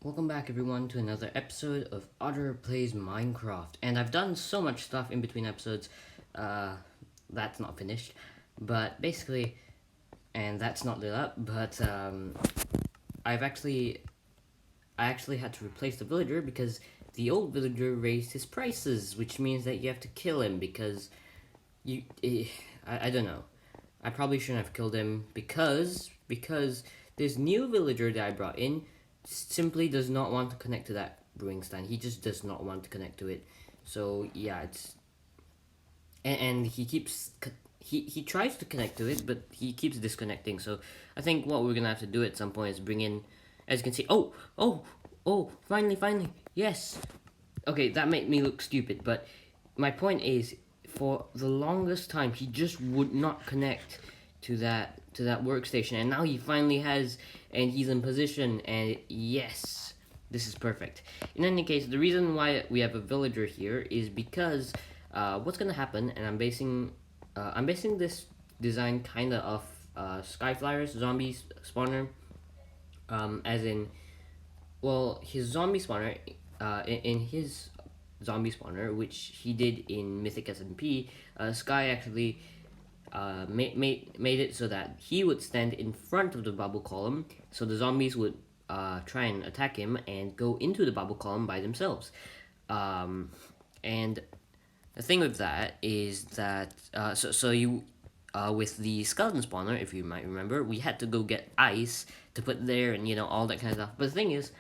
Welcome back everyone to another episode of Otter Plays Minecraft. And I've done so much stuff in between episodes, uh, that's not finished. But basically, and that's not lit up, but I actually had to replace the villager because the old villager raised his prices, which means that you have to kill him because I don't know. I probably shouldn't have killed him because this new villager that I brought in simply does not want to connect to that brewing stand. He just does not want to connect to it. So yeah, it's and he keeps he tries to connect to it, but he keeps disconnecting. So I think what we're gonna have to do at some point is bring in, as you can see. Oh! Finally, yes. Okay, that made me look stupid, but my point is, for the longest time, he just would not connect to that workstation, and now he finally has, and he's in position, and yes, this is perfect. In any case, the reason why we have a villager here is because what's gonna happen, and I'm basing this design kinda off Skyflyer's zombie spawner, as in, well, his zombie spawner, in his zombie spawner, which he did in Mythic SMP, Sky actually made it so that he would stand in front of the bubble column, so the zombies would try and attack him and go into the bubble column by themselves. And the thing with that is that so you with the skeleton spawner, if you might remember, we had to go get ice to put there and all that kind of stuff. But the thing is,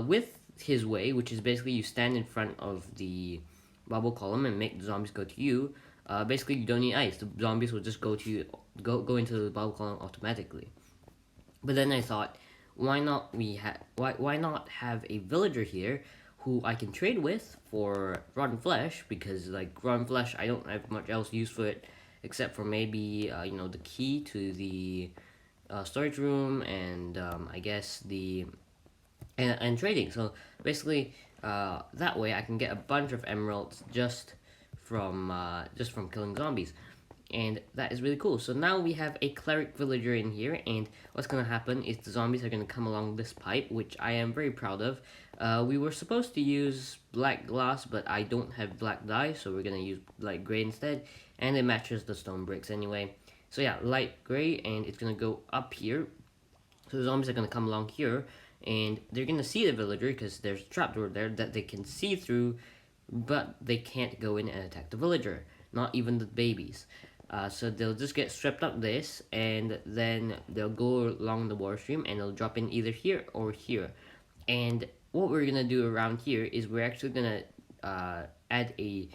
with his way, which is basically you stand in front of the bubble column and make the zombies go to you. Basically, you don't need ice. The zombies will just go to you, go into the bubble column automatically. But then I thought, why not have a villager here who I can trade with for rotten flesh, because like rotten flesh, I don't have much else use for it except for maybe the key to the storage room, and I guess the and trading. So basically, that way I can get a bunch of emeralds just from killing zombies, and that is really cool. So now we have a cleric villager in here, and what's gonna happen is the zombies are gonna come along this pipe, which I am very proud of. We were supposed to use black glass, but I don't have black dye, so we're gonna use light gray instead, and it matches the stone bricks anyway. So yeah, light gray, and it's gonna go up here. So the zombies are gonna come along here, and they're gonna see the villager because there's a trapdoor there that they can see through, but they can't go in and attack the villager, not even the babies. So they'll just get swept up this, and then they'll go along the water stream, and they'll drop in either here or here. And what we're gonna do around here is we're actually gonna add a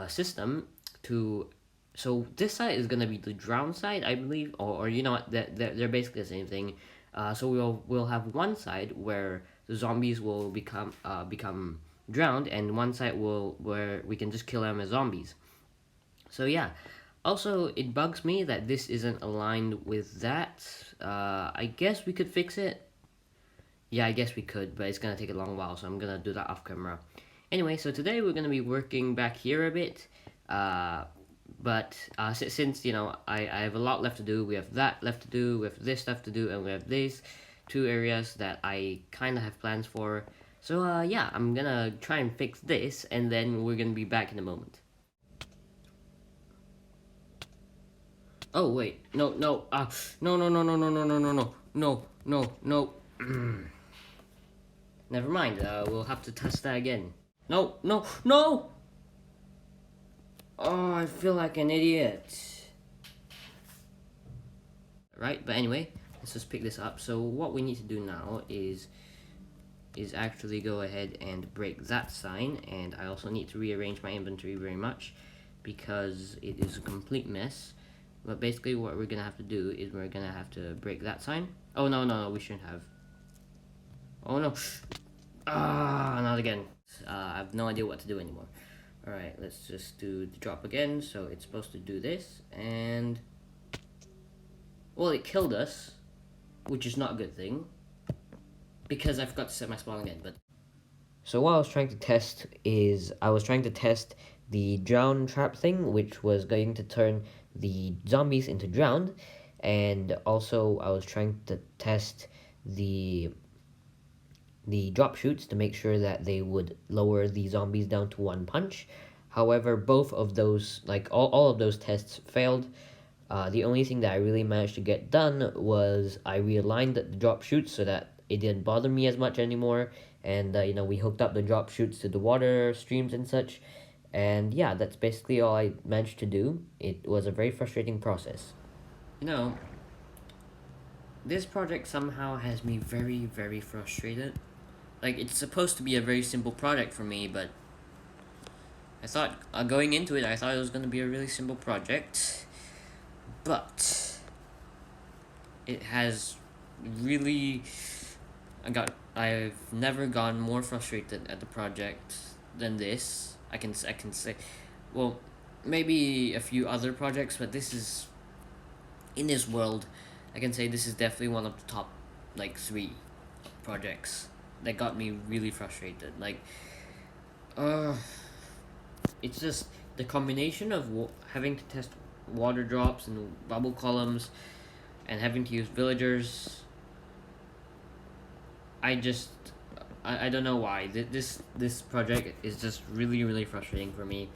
system to. So this side is gonna be the drown side, I believe, or what? They're basically the same thing. So we'll have one side where the zombies will become drowned, and one side where we can just kill them as zombies. So yeah. Also, it bugs me that this isn't aligned with that. I guess we could fix it. Yeah, I guess we could, but it's gonna take a long while, so I'm gonna do that off camera. Anyway, so today we're gonna be working back here a bit. But since I have a lot left to do, we have that left to do, we have this stuff to do, and we have these two areas that I kind of have plans for. So yeah, I'm gonna try and fix this, and then we're gonna be back in a moment. Oh wait, no, no, no. Never mind. We'll have to test that again. No, no, no! Oh, I feel like an idiot. Right, but anyway, let's just pick this up. So what we need to do now is actually go ahead and break that sign, and I also need to rearrange my inventory very much because it is a complete mess. But basically what we're gonna have to do is we're gonna have to break that sign. Oh no, we shouldn't have. Oh no. Not again. I have no idea what to do anymore. Alright, let's just do the drop again. So it's supposed to do this, and well, it killed us, which is not a good thing, because I forgot to set my spawn again. But so what I was trying to test is the drown trap thing, which was going to turn the zombies into drowned, and also I was trying to test the the drop shoots to make sure that they would lower the zombies down to one punch. However, both of those, like all of those tests failed. The only thing that I really managed to get done was I realigned the drop shoots so that it didn't bother me as much anymore. And we hooked up the drop shoots to the water streams and such. And yeah, that's basically all I managed to do. It was a very frustrating process. You know, this project somehow has me very, very frustrated. Like, it's supposed to be a very simple project for me, but I thought, going into it, I thought it was going to be a really simple project. But it has really. I've never gone more frustrated at the project than this. I can say, well, maybe a few other projects, but this is, in this world, I can say this is definitely one of the top, like, 3 projects that got me really frustrated. Like, uh, it's just the combination of having to test water drops and bubble columns and having to use villagers. I just I don't know why this project is just really, really frustrating for me.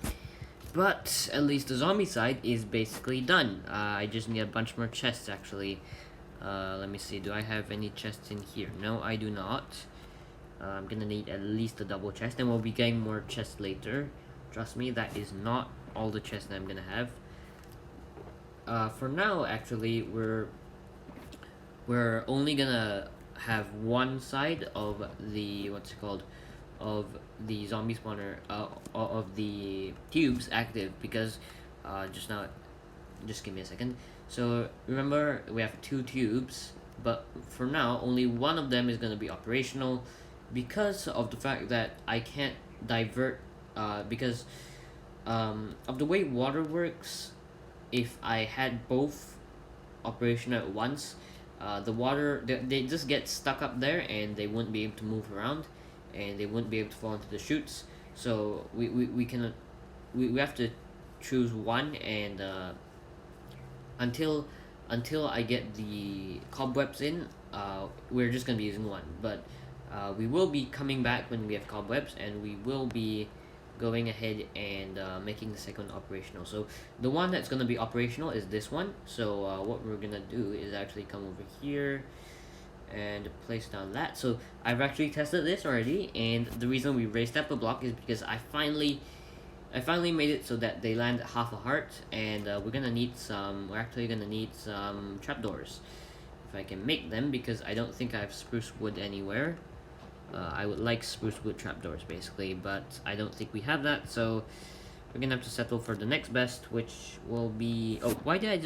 But at least the zombie side is basically done. I just need a bunch more chests actually. Let me see. Do I have any chests in here? No, I do not. I'm gonna need at least a double chest, and we'll be getting more chests later. Trust me, that is not all the chests that I'm gonna have. For now, actually, we're only gonna have one side of the of the zombie spawner of the tubes active because just give me a second. So remember, we have 2 tubes, but for now only one of them is going to be operational because of the fact that I can't divert because of the way water works. If I had both operational at once, the water they just get stuck up there and they wouldn't be able to move around and they wouldn't be able to fall into the chutes. So we can we have to choose one, and until I get the cobwebs in, we're just gonna be using one. But we will be coming back when we have cobwebs, and we will be going ahead and making the second operational. So the one that's going to be operational is this one. So what we're going to do is actually come over here and place down that. So I've actually tested this already, and the reason we raised up a block is because I finally made it so that they land half a heart, and we're actually gonna need some trapdoors if I can make them, because I don't think I have spruce wood anywhere. I would like spruce wood trapdoors basically, but I don't think we have that, so we're gonna have to settle for the next best, which will be... Oh, why did I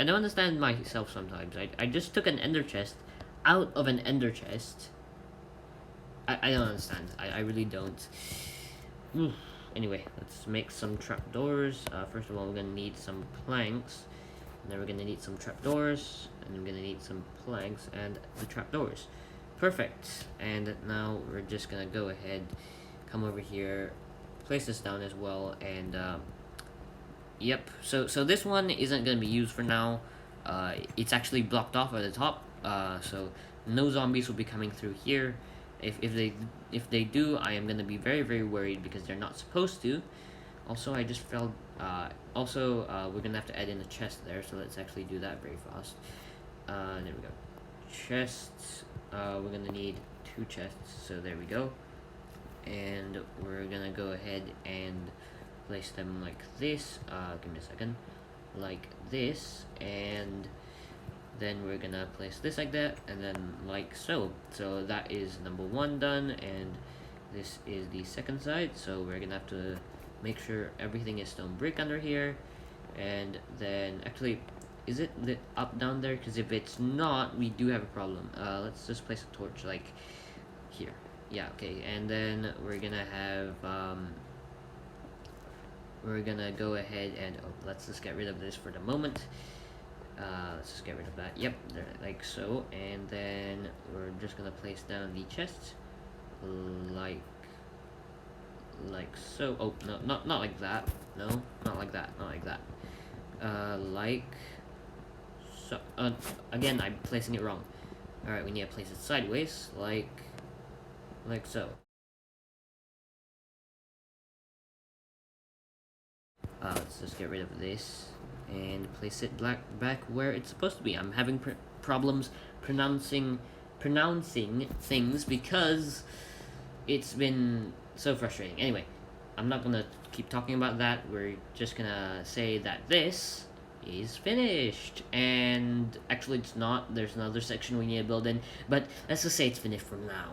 don't understand myself sometimes. I just took an ender chest out of an ender chest. I don't understand. I really don't. Anyway, let's make some trapdoors. First of all, we're gonna need some planks, and then we're gonna need some trapdoors, and we're gonna need some planks and the trapdoors. Perfect. And now we're just gonna go ahead, come over here, place this down as well, and yep. So this one isn't gonna be used for now. It's actually blocked off at the top. So no zombies will be coming through here. If they do, I am gonna be very, very worried because they're not supposed to. Also, I just felt. We're gonna have to add in a chest there. So let's actually do that very fast. There we go. Chests. We're gonna need 2 chests, so there we go. And we're gonna go ahead and place them like this. Give me a second. Like this, and then we're gonna place this like that, and then like so. So that is number 1 done, and this is the second side. So we're gonna have to make sure everything is stone brick under here, and then actually, is it lit up down there? Because if it's not, we do have a problem. Let's just place a torch like here. Yeah, okay. And then we're gonna have we're gonna go ahead and let's just get rid of this for the moment. Let's just get rid of that. Yep, there, like so. And then we're just gonna place down the chests like so. Oh no, not like that. No, not like that. Not like that. Like so. Again, I'm placing it wrong. All right, we need to place it sideways, like like so. Let's just get rid of this and place it back where it's supposed to be. I'm having problems pronouncing things because it's been so frustrating. Anyway, I'm not gonna keep talking about that. We're just gonna say that this is finished. And actually it's not. There's another section we need to build in, but let's just say it's finished for now.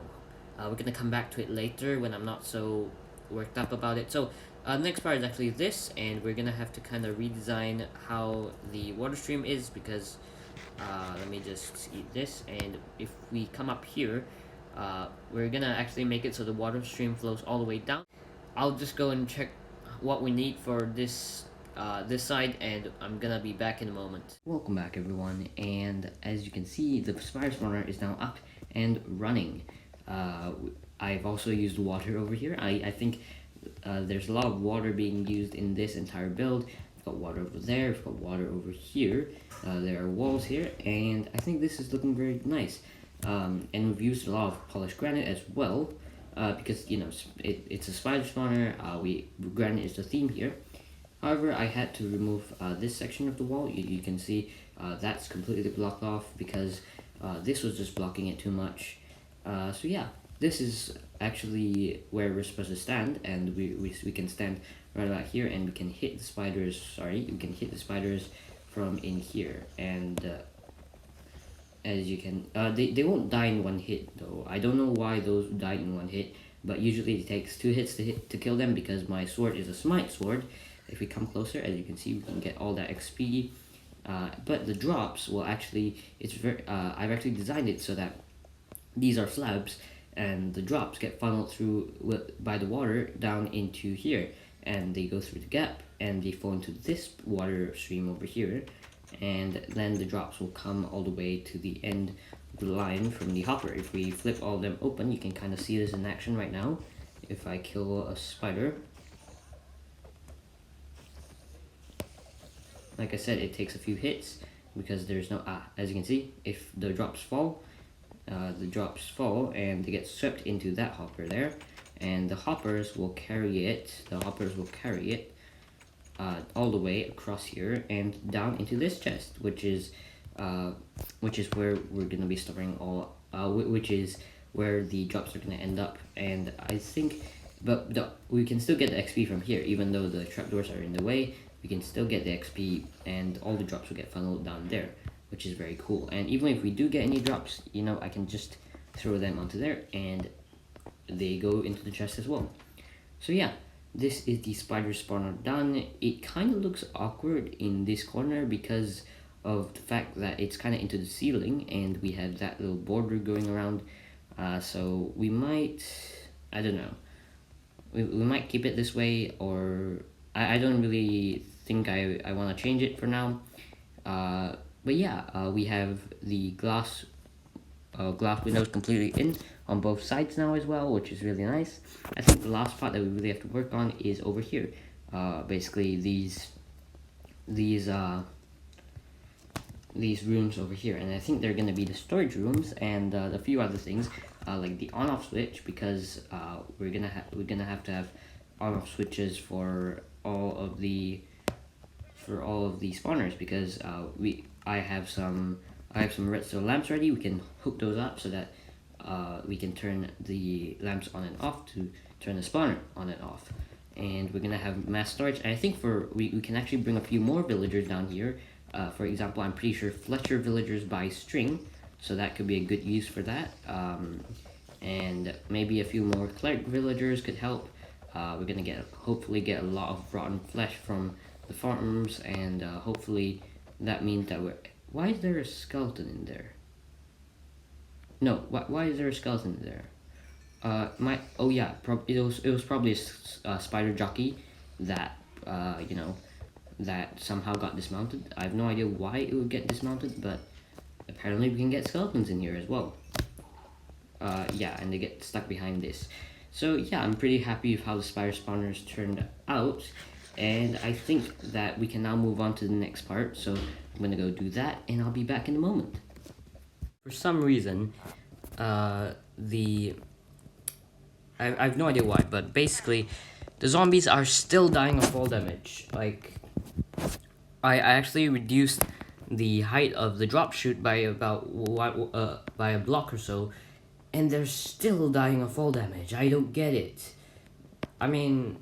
We're gonna come back to it later when I'm not so worked up about it. So the next part is actually this, and we're gonna have to kind of redesign how the water stream is, because let me just eat this, and if we come up here, we're gonna actually make it so the water stream flows all the way down. I'll just go and check what we need for this side, and I'm gonna be back in a moment. Welcome back, everyone, and as you can see, the spider spawner is now up and running. I've also used water over here. I think there's a lot of water being used in this entire build. We've got water over there, we've got water over here, there are walls here, and I think this is looking very nice. And we've used a lot of polished granite as well, because, you know, it's a spider spawner. Granite is the theme here. However, I had to remove this section of the wall. You can see that's completely blocked off because this was just blocking it too much. So yeah, this is actually where we're supposed to stand, and we can stand right about here, and we can hit the spiders. Sorry, we can hit the spiders from in here, and as you can, they won't die in one hit though. I don't know why those died in one hit, but usually it takes 2 hits to kill them, because my sword is a smite sword. If we come closer, as you can see, we can get all that XP. But the drops will actually, I've actually designed it so that these are slabs, and the drops get funneled through by the water down into here, and they go through the gap, and they fall into this water stream over here, and then the drops will come all the way to the end of the line from the hopper. If we flip all of them open, you can kind of see this in action right now. If I kill a spider, like I said, it takes a few hits because there's no, as you can see, if the drops fall, and they get swept into that hopper there, and the hoppers will carry it all the way across here and down into this chest, which is where we're gonna be storing all, which is where the drops are gonna end up. And I think, we can still get the XP from here, even though the trapdoors are in the way. We can still get the XP, and all the drops will get funneled down there, which is very cool. And even if we do get any drops, you know, I can just throw them onto there, and they go into the chest as well. So yeah, this is the spider spawner done. It kind of looks awkward in this corner because of the fact that it's kind of into the ceiling, and we have that little border going around. So we might, I don't know, we might keep it this way, or I don't really think I want to change it for now. But yeah, we have the glass windows completely in on both sides now as well, which is really nice. I think the last part that we really have to work on is over here. Basically these rooms over here, and I think they're gonna be the storage rooms, and a few other things like the on-off switch, because we're gonna have to have on-off switches for all of the spawners, because I have some redstone lamps ready. We can hook those up so that we can turn the lamps on and off to turn the spawner on and off. And we're gonna have mass storage, and I think we can actually bring a few more villagers down here. For example, I'm pretty sure Fletcher villagers buy string, so that could be a good use for that. And maybe a few more cleric villagers could help. We're gonna hopefully get a lot of rotten flesh from the farms, and hopefully that means that why is there a skeleton in there? No, why is there a skeleton in there? It was probably a spider jockey that that somehow got dismounted. I have no idea why it would get dismounted, but apparently we can get skeletons in here as well. Yeah, and they get stuck behind this. So yeah, I'm pretty happy with how the spider spawners turned out, and I think that we can now move on to the next part. So I'm gonna go do that, and I'll be back in a moment. For some reason, the I have no idea why, but basically, the zombies are still dying of fall damage. Like, I actually reduced the height of the drop chute by about by a block or so, and they're still dying of fall damage. I don't get it. I mean,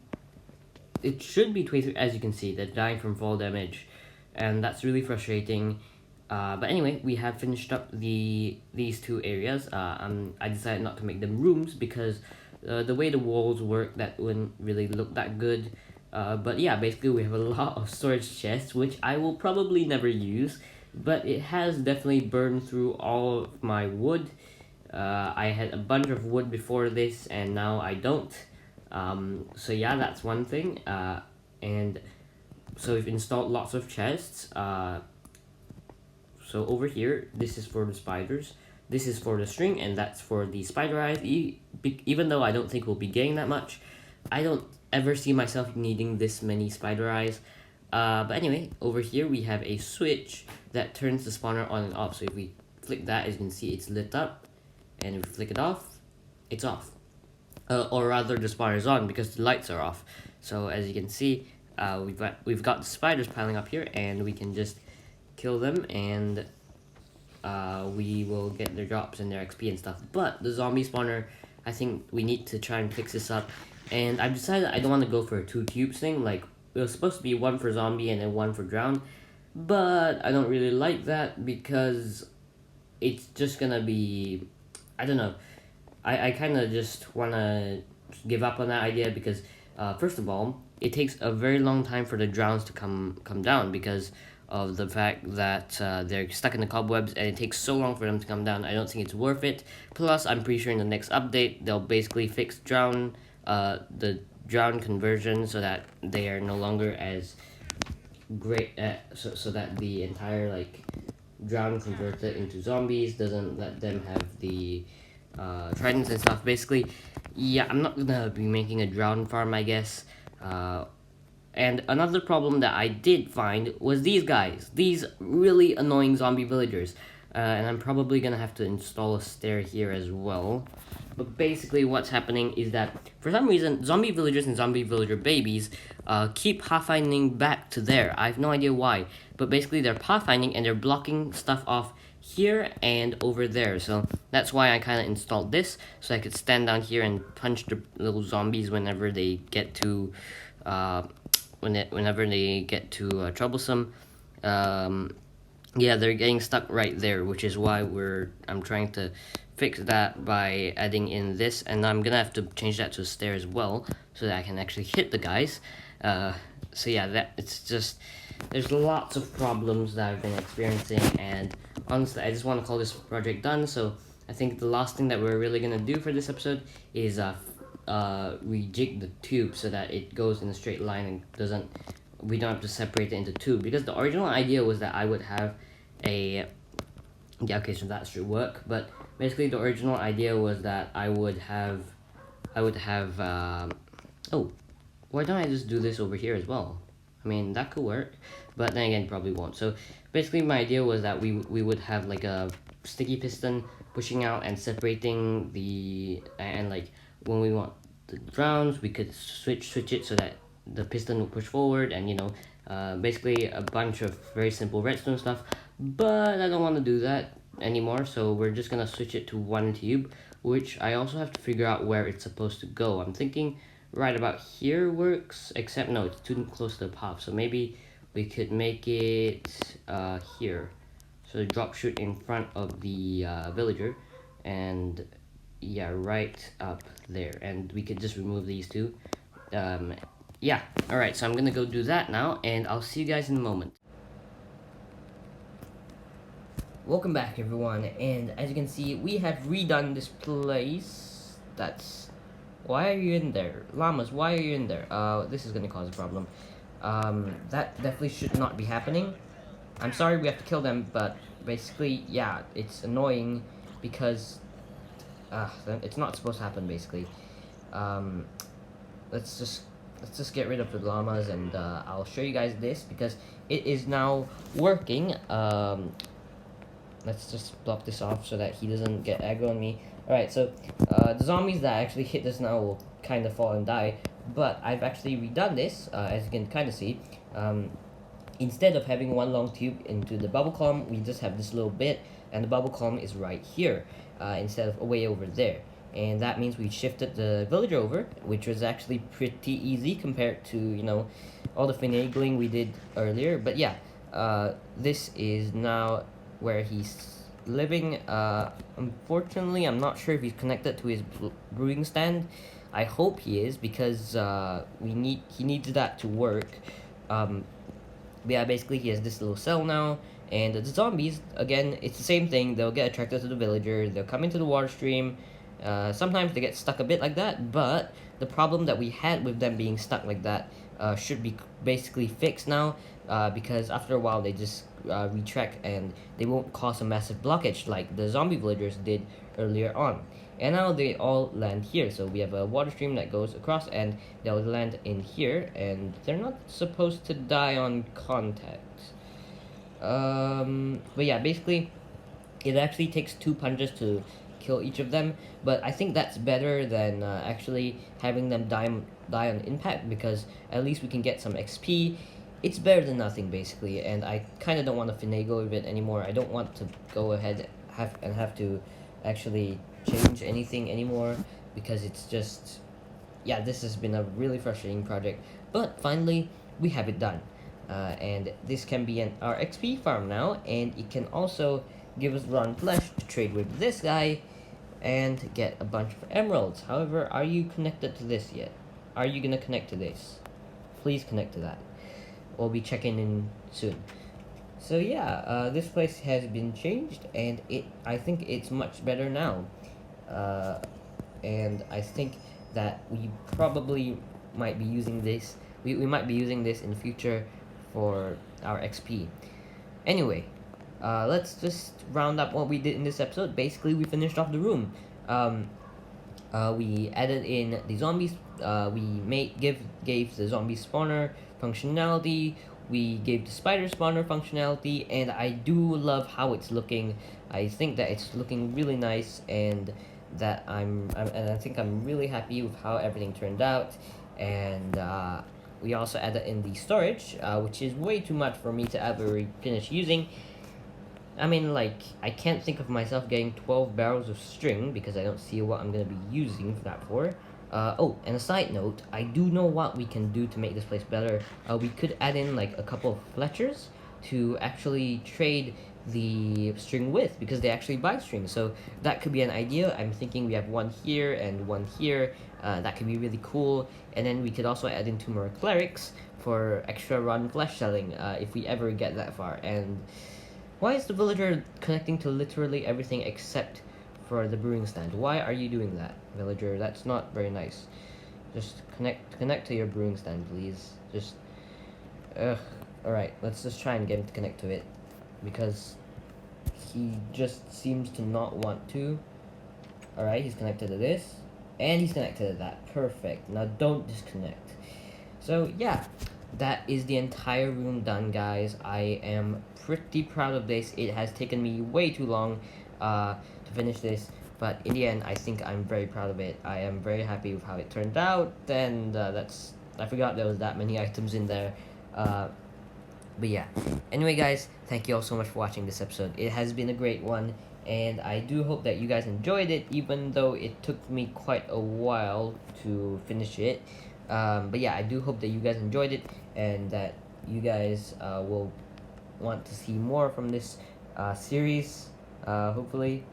it should be 23, as you can see, they're dying from fall damage, and that's really frustrating. But anyway, we have finished up these two areas. I decided not to make them rooms because the way the walls work, that wouldn't really look that good. But yeah, basically we have a lot of storage chests, which I will probably never use, but it has definitely burned through all of my wood. I had a bunch of wood before this, and now I don't. So yeah, that's one thing. And so we've installed lots of chests. So over here, this is for the spiders. This is for the string, and that's for the spider eyes. Even though I don't think we'll be getting that much, I don't ever see myself needing this many spider eyes. But anyway, over here we have a switch that turns the spawner on and off. So if we flick that, as you can see, it's lit up, and if we flick it off, it's off. Or rather, the spawner is on because the lights are off. So as you can see, we've got the spiders piling up here, and we can just kill them, and we will get their drops and their XP and stuff. But the zombie spawner, I think we need to try and fix this up. And I've decided I don't want to go for a 2 cubes thing. Like, it was supposed to be one for zombie and then one for drown, but I don't really like that because it's just gonna be, I don't know. I kind of just want to give up on that idea because, first of all, it takes a very long time for the drowns to come down because of the fact that they're stuck in the cobwebs, and it takes so long for them to come down. I don't think it's worth it. Plus, I'm pretty sure in the next update, they'll basically fix the drown conversion so that they are no longer as great, so that the entire, like, drown converted into zombies doesn't let them have the tridents and stuff. Basically, yeah, I'm not gonna be making a drown farm, I guess. And another problem that I did find was these guys, these really annoying zombie villagers. And I'm probably gonna have to install a stair here as well. But basically what's happening is that, for some reason, zombie villagers and zombie villager babies keep pathfinding back to there. I have no idea why. But basically they're pathfinding and they're blocking stuff off here and over there. So that's why I kind of installed this, so I could stand down here and punch the little zombies whenever they get too whenever they get too troublesome. Yeah, they're getting stuck right there, which is why I'm trying to fix that by adding in this, and I'm gonna have to change that to a stair as well so that I can actually hit the guys. So yeah, it's just, there's lots of problems that I've been experiencing, and honestly, I just want to call this project done. So I think the last thing that we're really gonna do for this episode is rejig the tube so that it goes in a straight line and we don't have to separate it into two, because the original idea was that I would have a, yeah, okay, so that should work, but basically the original idea was that I would have oh, why don't I just do this over here as well? I mean, that could work, but then again, probably won't. So basically my idea was that we would have like a sticky piston pushing out and separating and like when we want the drowns, we could switch it so that the piston will push forward, and basically a bunch of very simple redstone stuff. But I don't want to do that anymore, so we're just gonna switch it to one tube, which I also have to figure out where it's supposed to go. I'm thinking right about here works, except no, it's too close to the path, so maybe we could make it here, so the drop chute in front of the villager, and yeah, right up there, and we could just remove these two. Yeah, alright, so I'm gonna go do that now, and I'll see you guys in a moment. Welcome back, everyone, and as you can see, we have redone this place. Why are you in there? Llamas, why are you in there? This is gonna cause a problem. That definitely should not be happening. I'm sorry we have to kill them, but basically, yeah, it's annoying because it's not supposed to happen, basically. Let's just get rid of the llamas, and I'll show you guys this because it is now working. Let's just block this off so that he doesn't get aggro on me. Alright, so the zombies that actually hit us now will kind of fall and die, but I've actually redone this, as you can kind of see. Instead of having one long tube into the bubble column, we just have this little bit, and the bubble column is right here, instead of way over there. And that means we shifted the villager over, which was actually pretty easy compared to, you know, all the finagling we did earlier. But yeah, this is now where he's living. Unfortunately, I'm not sure if he's connected to his brewing stand. I hope he is, because he needs that to work. But yeah, basically he has this little cell now, and the zombies, again, it's the same thing. They'll get attracted to the villager, they'll come into the water stream. Sometimes they get stuck a bit like that, but the problem that we had with them being stuck like that should be basically fixed now, because after a while they just retract and they won't cause a massive blockage like the zombie villagers did earlier on. And now they all land here, so we have a water stream that goes across and they'll land in here, and they're not supposed to die on contact. But yeah, basically it actually takes 2 punches to kill each of them, but I think that's better than actually having them die on impact, because at least we can get some XP. It's better than nothing, basically, and I kind of don't want to finagle with it anymore. I don't want to go ahead have to actually change anything anymore, because it's just, yeah, this has been a really frustrating project. But finally we have it done, and this can be our XP farm now, and it can also give us rotten flesh to trade with this guy and get a bunch of emeralds. However, are you connected to this yet? Are you gonna connect to this? Please connect to that. We'll be checking in soon. So yeah, this place has been changed, and I think it's much better now. And I think that we probably might be using this. We might be using this in the future for our XP. Anyway, let's just round up what we did in this episode. Basically, we finished off the room. We added in the zombies. We gave the zombie spawner functionality. We gave the spider spawner functionality, and I do love how it's looking. I think that it's looking really nice, and that I think I'm really happy with how everything turned out. And we also added in the storage, which is way too much for me to ever finish using. I mean, like, I can't think of myself getting 12 barrels of string, because I don't see what I'm going to be using that for. Oh, and a side note, I do know what we can do to make this place better. We could add in, like, a couple of Fletchers to actually trade the string with, because they actually buy string. So that could be an idea. I'm thinking we have one here and one here. That could be really cool. And then we could also add in 2 more clerics for extra rotten flesh selling, if we ever get that far. And why is the villager connecting to literally everything except for the brewing stand? Why are you doing that, villager? That's not very nice. Just connect to your brewing stand, please. Just, alright, let's just try and get him to connect to it, because he just seems to not want to. Alright, he's connected to this, and he's connected to that. Perfect. Now don't disconnect. So yeah, that is the entire room done, guys. I am pretty proud of this. It has taken me way too long to finish this, but in the end, I think I'm very proud of it. I am very happy with how it turned out, and I forgot there was that many items in there. But yeah, anyway, guys, thank you all so much for watching this episode. It has been a great one, and I do hope that you guys enjoyed it, even though it took me quite a while to finish it. But yeah, I do hope that you guys enjoyed it, and that you guys will want to see more from this series, hopefully.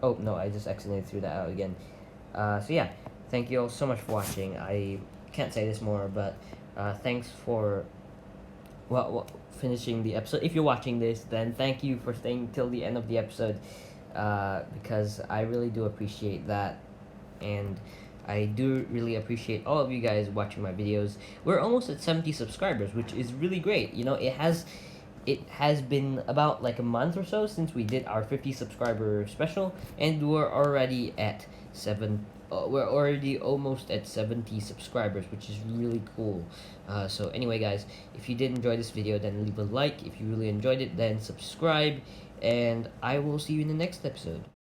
Oh no, I just accidentally threw that out again. So yeah, thank you all so much for watching. I can't say this more, but thanks for finishing the episode. If you're watching this, then thank you for staying till the end of the episode, because I really do appreciate that, and I do really appreciate all of you guys watching my videos. We're almost at 70 subscribers, which is really great. You know, it has been about like a month or so since we did our 50 subscriber special, and we're already at we're already almost at 70 subscribers, which is really cool. So anyway, guys, if you did enjoy this video, then leave a like. If you really enjoyed it, then subscribe, and I will see you in the next episode.